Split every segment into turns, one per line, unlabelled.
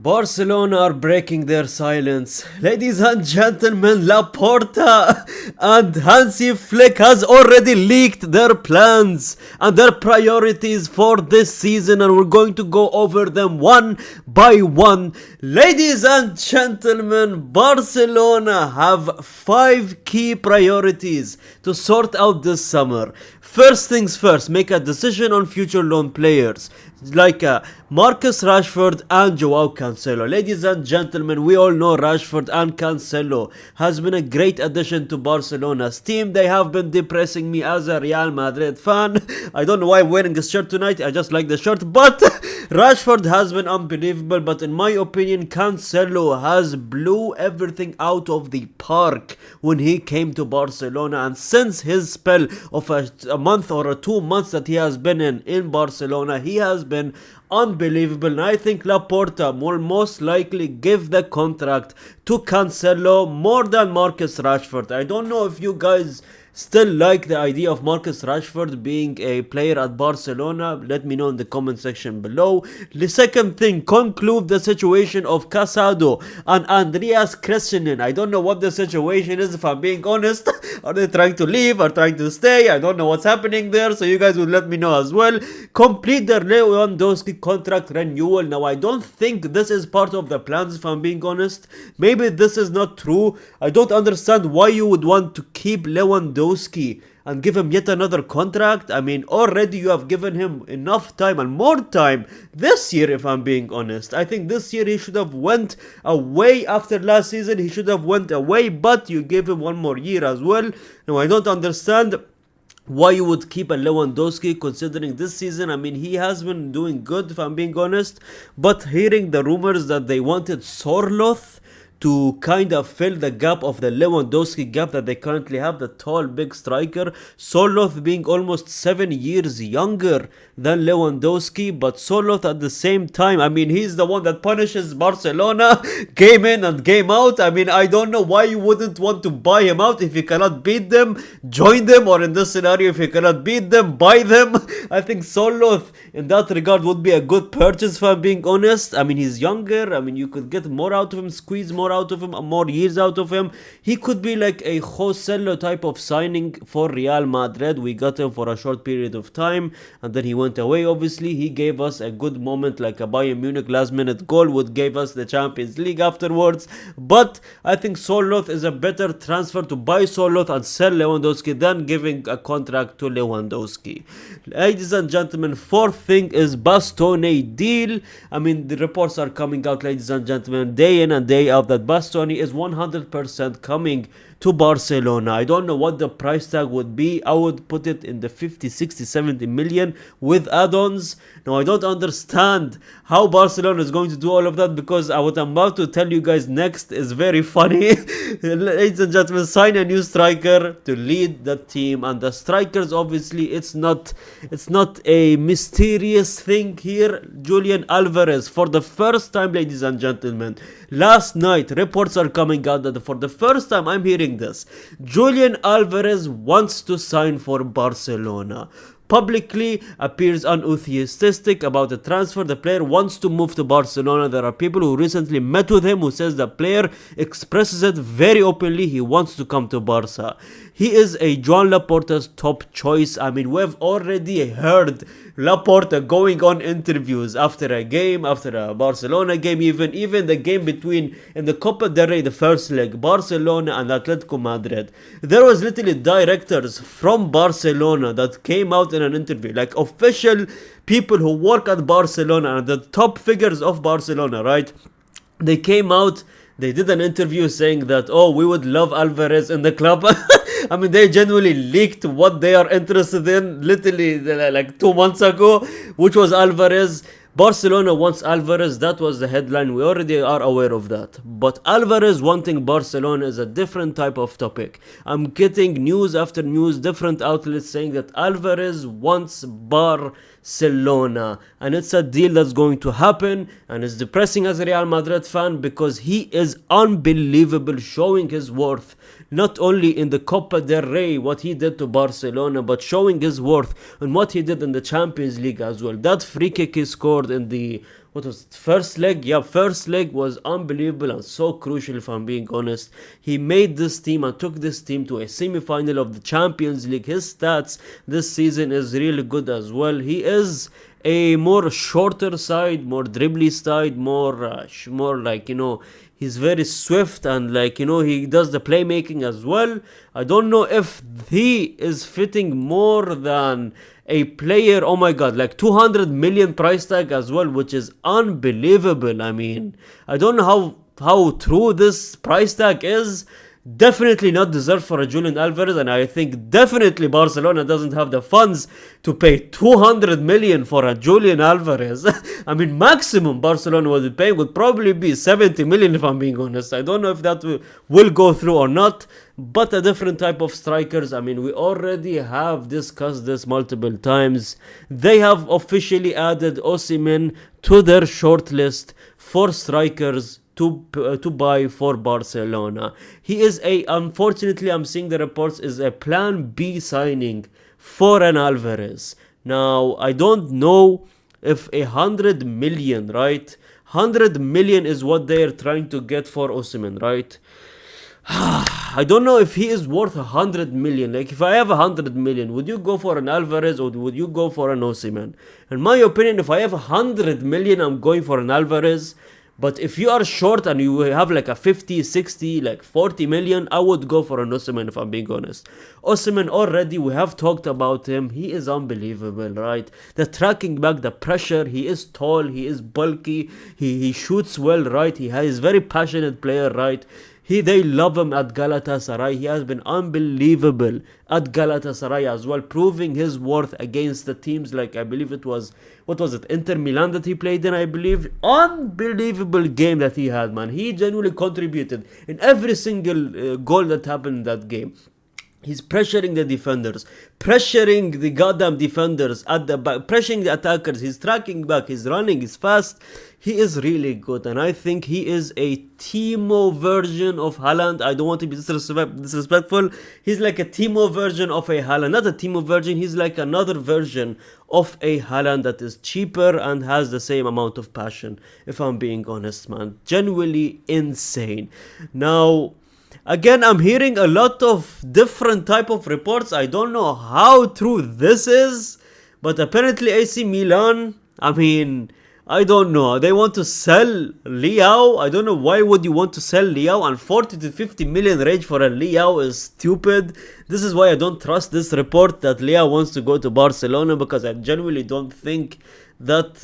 Barcelona are breaking their silence. Ladies and gentlemen, Laporta and Hansi Flick has already leaked their plans and their priorities for this season, and we're going to go over them one by one. Ladies and gentlemen, Barcelona have 5 key priorities to sort out this summer. First things first, make a decision on future loan players like Marcus Rashford and Joao Cancelo. Ladies and gentlemen, we all know Rashford and Cancelo has been a great addition to Barcelona's team. They have been depressing me as a Real Madrid fan. I don't know why I'm wearing this shirt tonight. I just like the shirt, but Rashford has been unbelievable. But in my opinion, Cancelo has blew everything out of the park when he came to Barcelona, and since his spell of a month or 2 months that he has been in Barcelona, he has been unbelievable. And I think Laporta will most likely give the contract to Cancelo more than Marcus Rashford. I don't know if you guys still like the idea of Marcus Rashford being a player at Barcelona. Let me know in the comment section below. The second thing, conclude the situation of Casado and Andreas Christensen. I don't know what the situation is, if I'm being honest. Are they trying to leave or trying to stay? I don't know what's happening there, so you guys will let me know as well. Complete the Lewandowski contract renewal. Now, I don't think this is part of the plans, if I'm being honest. Maybe this is not true. I don't understand why you would want to keep Lewandowski and give him yet another contract. I mean, already you have given him enough time and more time this year, if I'm being honest. I think this year he should have went away. After last season he should have went away, but you gave him one more year as well. Now, I don't understand why you would keep a Lewandowski considering this season. I mean, he has been doing good, if I'm being honest, but hearing the rumors that they wanted Sorloth to kind of fill the gap of the Lewandowski gap that they currently have, the tall, big striker. Sorloth being almost 7 years younger than Lewandowski, but Sorloth at the same time, I mean, he's the one that punishes Barcelona game in and game out. I mean, I don't know why you wouldn't want to buy him out. If you cannot beat them, join them, or in this scenario, if you cannot beat them, buy them. I think Sorloth in that regard would be a good purchase, if I'm being honest. I mean, he's younger. I mean, you could get more out of him, squeeze more out of him, more years out of him. He could be like a Joselo type of signing for Real Madrid. We got him for a short period of time and then he went away. Obviously, he gave us a good moment, like a Bayern Munich last minute goal would gave us the Champions League afterwards. But I think Sorloth is a better transfer, to buy Sorloth and sell Lewandowski, than giving a contract to Lewandowski. Ladies and gentlemen, fourth thing is Bastoni deal. I mean, the reports are coming out, ladies and gentlemen, day in and day out, that Bastoni is 100% coming to Barcelona. I don't know what the price tag would be. I would put it in the 50, 60, 70 million with add-ons. Now, I don't understand how Barcelona is going to do all of that, because what I'm about to tell you guys next is very funny. Ladies and gentlemen, sign a new striker to lead the team, and the strikers, obviously, it's not a mysterious thing here. Julian Alvarez, for the first time, ladies and gentlemen, last night reports are coming out that for the first time I'm hearing this, Julian Alvarez wants to sign for Barcelona. Publicly appears unenthusiastic about the transfer. The player wants to move to Barcelona. There are people who recently met with him who says the player expresses it very openly. He wants to come to Barca. He is a Joan Laporta's top choice. I mean, we've already heard Laporta going on interviews after a game, after a Barcelona game, even the game between, in the Copa del Rey, the first leg, Barcelona and Atletico Madrid. There was literally directors from Barcelona that came out in an interview, like official people who work at Barcelona and the top figures of Barcelona, right? They came out, they did an interview saying that, oh, we would love Alvarez in the club. I mean, they genuinely leaked what they are interested in literally like 2 months ago, which was Alvarez. Barcelona wants Alvarez. That was the headline. We already are aware of that. But Alvarez wanting Barcelona is a different type of topic. I'm getting news after news, different outlets saying that Alvarez wants Barcelona, and it's a deal that's going to happen, and it's depressing as a Real Madrid fan because he is unbelievable, showing his worth not only in the Copa del Rey, what he did to Barcelona, but showing his worth and what he did in the Champions League as well. That free kick he scored in the what was it, first leg? Yeah, first leg was unbelievable and so crucial, if I'm being honest. He made this team and took this team to a semi-final of the Champions League. His stats this season is really good as well. He is a more shorter side, more dribbly side, more like, he's very swift and like, he does the playmaking as well. I don't know if he is fitting more than a player, oh my god, like 200 million price tag as well, which is unbelievable. I mean, I don't know how true this price tag is. Definitely not deserved for a Julian Alvarez, and I think definitely Barcelona doesn't have the funds to pay 200 million for a Julian Alvarez. I mean, maximum Barcelona would pay would probably be 70 million, if I'm being honest. I don't know if that will go through or not, but a different type of strikers. I mean, we already have discussed this multiple times. They have officially added Osimhen to their shortlist for strikers to buy for Barcelona. He is unfortunately, I'm seeing the reports, is a plan B signing for an Alvarez. Now, I don't know if 100 million, right? 100 million is what they are trying to get for Osimhen, right? I don't know if he is worth 100 million. Like, if I have 100 million, would you go for an Alvarez or would you go for an Osimhen? In my opinion, if I have 100 million, I'm going for an Alvarez. But if you are short and you have like a 50, 60, like 40 million, I would go for an Osimhen, if I'm being honest. Osimhen, already we have talked about him. He is unbelievable, right? The tracking back, the pressure, he is tall, he is bulky, he shoots well, right? He is very passionate player, right? They love him at Galatasaray. He has been unbelievable at Galatasaray as well, proving his worth against the teams like, I believe it was, what was it, Inter Milan that he played in, I believe. Unbelievable game that he had, man. He genuinely contributed in every single goal that happened in that game. He's pressuring the defenders, pressuring the goddamn defenders at the back, pressuring the attackers. He's tracking back, he's running, he's fast. He is really good, and I think he is a Timo version of Haaland. I don't want to be disrespectful. He's like a Timo version of a Haaland. Not a Timo version, he's like another version of a Haaland that is cheaper and has the same amount of passion, if I'm being honest, man. Genuinely insane. Now, again, I'm hearing a lot of different type of reports. I don't know how true this is, but apparently AC Milan, I mean, I don't know. They want to sell Leao. I don't know why would you want to sell Leao, and 40 to 50 million range for a Leao is stupid. This is why I don't trust this report that Leao wants to go to Barcelona, because I genuinely don't think that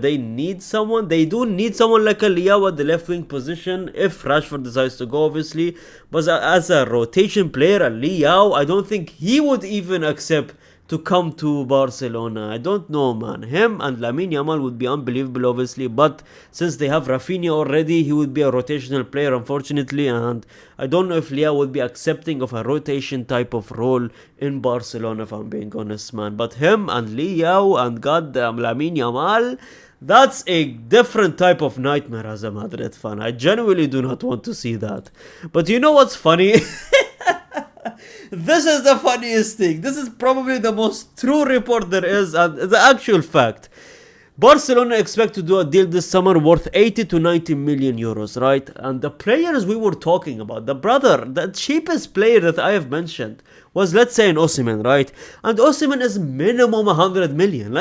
they need someone. They do need someone like a Leao at the left wing position if Rashford decides to go, obviously. But as a rotation player, a Leao, I don't think he would even accept to come to Barcelona. I don't know, man. Him and Lamine Yamal would be unbelievable, obviously, but since they have Rafinha already, he would be a rotational player, unfortunately, and I don't know if Leao would be accepting of a rotation type of role in Barcelona, if I'm being honest, man. But him and Leao and goddamn Lamine Yamal, that's a different type of nightmare as a Madrid fan. I genuinely do not want to see that. But you know what's funny? This is the funniest thing. This is probably the most true report there is, and the actual fact. Barcelona expect to do a deal this summer worth 80 to 90 million euros, right? And the players we were talking about, the cheapest player that I have mentioned was, let's say, an Osimhen, right? And Osimhen is minimum 100 million.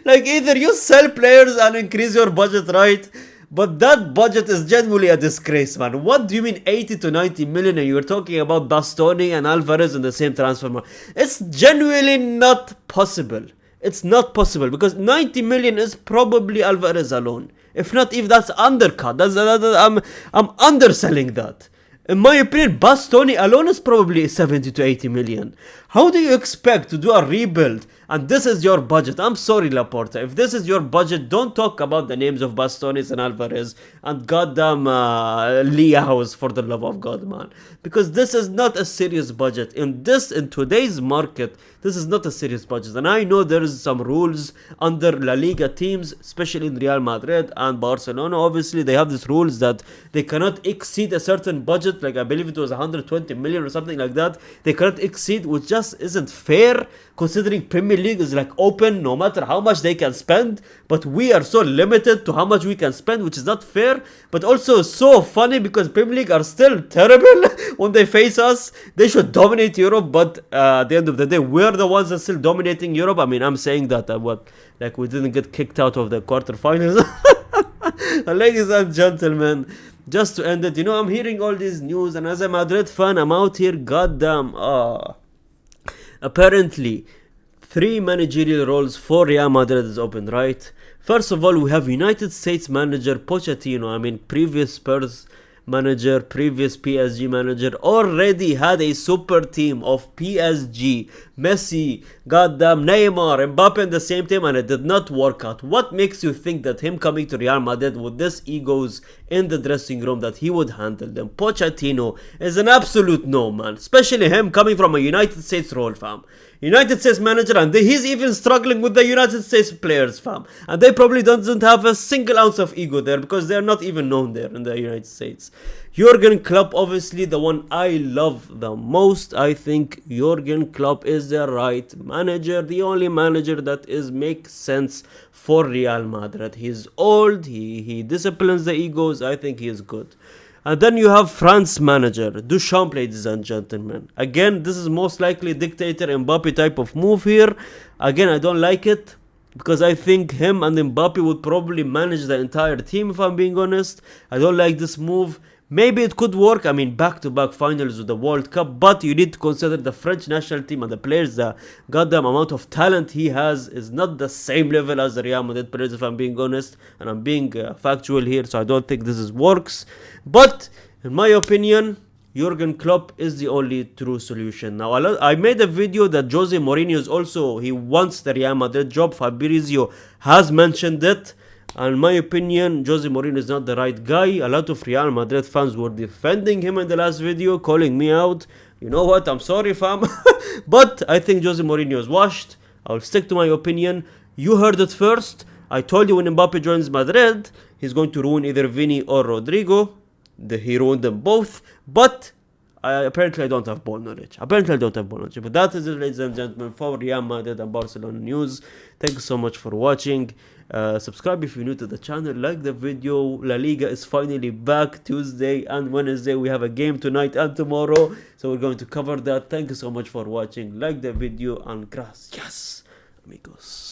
Like, either you sell players and increase your budget, right? But that budget is genuinely a disgrace, man. What do you mean 80 to 90 million and you're talking about Bastoni and Alvarez in the same transfer market? It's genuinely not possible. It's not possible, because 90 million is probably Alvarez alone. If not, if that's undercut, I'm underselling that. In my opinion, Bastoni alone is probably 70 to 80 million. How do you expect to do a rebuild and this is your budget? I'm sorry, Laporta. If this is your budget, don't talk about the names of Bastonis and Alvarez and goddamn Leaos, for the love of God, man. Because this is not a serious budget. In today's market, this is not a serious budget. And I know there is some rules under La Liga teams, especially in Real Madrid and Barcelona. Obviously, they have these rules that they cannot exceed a certain budget. Like, I believe it was 120 million or something like that. They cannot exceed, which just pass isn't fair, considering Premier League is like open no matter how much they can spend, but we are so limited to how much we can spend, which is not fair, but also so funny because Premier League are still terrible when they face us. They should dominate Europe, but at the end of the day, we're the ones that are still dominating Europe. I mean, I'm saying that like we didn't get kicked out of the quarterfinals. Ladies and gentlemen, just to end it, I'm hearing all these news, and as a Madrid fan, I'm out here, goddamn, apparently 3 managerial roles for Real Madrid is open, right? First of all, we have United States manager Pochettino. I mean, previous Spurs manager, previous PSG manager, already had a super team of PSG, Messi, goddamn Neymar, Mbappe in the same team, and it did not work out. What makes you think that him coming to Real Madrid with this egos in the dressing room that he would handle them? Pochettino is an absolute no, man. Especially him coming from a United States role, fam. United States manager, and he's even struggling with the United States players, fam. And they probably doesn't have a single ounce of ego there because they're not even known there in the United States. Jurgen Klopp, obviously the one I love the most. I think Jurgen Klopp is the right manager, the only manager that makes sense for Real Madrid. He's old, he disciplines the egos. I think he is good. And then you have France manager, Deschamps, ladies and gentlemen. Again, this is most likely dictator Mbappe type of move here. Again, I don't like it because I think him and Mbappe would probably manage the entire team, if I'm being honest. I don't like this move. Maybe it could work, I mean, back-to-back finals with the World Cup, but you need to consider the French national team and the players, the goddamn amount of talent he has is not the same level as the Real Madrid players, if I'm being honest, and I'm being factual here, so I don't think this works. But, in my opinion, Jurgen Klopp is the only true solution. Now, I made a video that Jose Mourinho is also, he wants the Real Madrid job. Fabrizio has mentioned it. And in my opinion, Jose Mourinho is not the right guy. A lot of Real Madrid fans were defending him in the last video, calling me out. You know what? I'm sorry, fam. But I think Jose Mourinho is washed. I'll stick to my opinion. You heard it first. I told you when Mbappe joins Madrid, he's going to ruin either Vini or Rodrigo. He ruined them both. But apparently I don't have ball knowledge. But that is it, ladies and gentlemen, for Real Madrid and Barcelona news. Thank you so much for watching. Subscribe if you're new to the channel. Like the video. La Liga is finally back. Tuesday and Wednesday we have a game tonight and tomorrow. So we're going to cover that. Thank you so much for watching. Like the video and gracias, amigos.